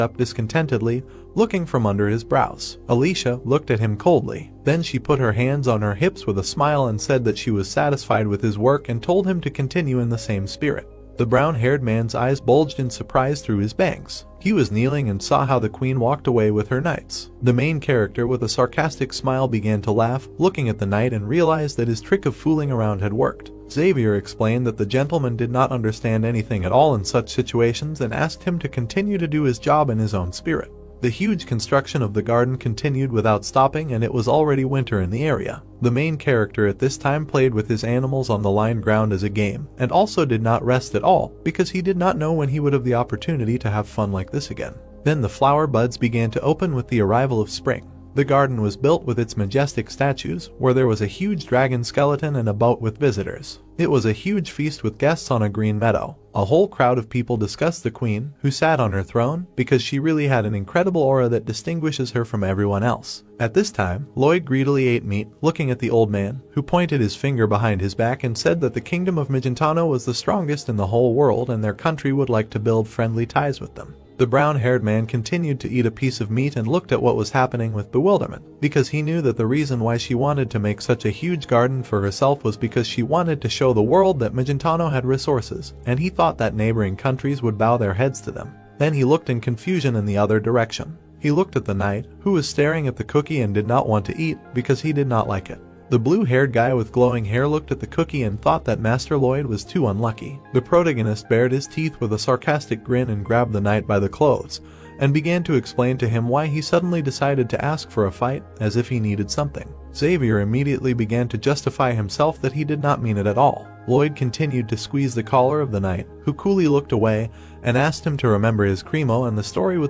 up discontentedly, looking from under his brows. Alicia looked at him coldly. Then she put her hands on her hips with a smile and said that she was satisfied with his work and told him to continue in the same spirit. The brown-haired man's eyes bulged in surprise through his bangs. He was kneeling and saw how the queen walked away with her knights. The main character with a sarcastic smile began to laugh, looking at the knight, and realized that his trick of fooling around had worked. Xavier explained that the gentleman did not understand anything at all in such situations and asked him to continue to do his job in his own spirit. The huge construction of the garden continued without stopping, and it was already winter in the area. The main character at this time played with his animals on the lined ground as a game, and also did not rest at all, because he did not know when he would have the opportunity to have fun like this again. Then the flower buds began to open with the arrival of spring. The garden was built with its majestic statues, where there was a huge dragon skeleton and a boat with visitors. It was a huge feast with guests on a green meadow. A whole crowd of people discussed the queen, who sat on her throne, because she really had an incredible aura that distinguishes her from everyone else. At this time, Lloyd greedily ate meat, looking at the old man, who pointed his finger behind his back and said that the kingdom of Magentano was the strongest in the whole world and their country would like to build friendly ties with them. The brown-haired man continued to eat a piece of meat and looked at what was happening with bewilderment, because he knew that the reason why she wanted to make such a huge garden for herself was because she wanted to show the world that Magentano had resources, and he thought that neighboring countries would bow their heads to them. Then he looked in confusion in the other direction. He looked at the knight, who was staring at the cookie and did not want to eat, because he did not like it. The blue-haired guy with glowing hair looked at the cookie and thought that Master Lloyd was too unlucky. The protagonist bared his teeth with a sarcastic grin and grabbed the knight by the clothes, and began to explain to him why he suddenly decided to ask for a fight, as if he needed something. Xavier immediately began to justify himself that he did not mean it at all. Lloyd continued to squeeze the collar of the knight, who coolly looked away, and asked him to remember his Cremo and the story with the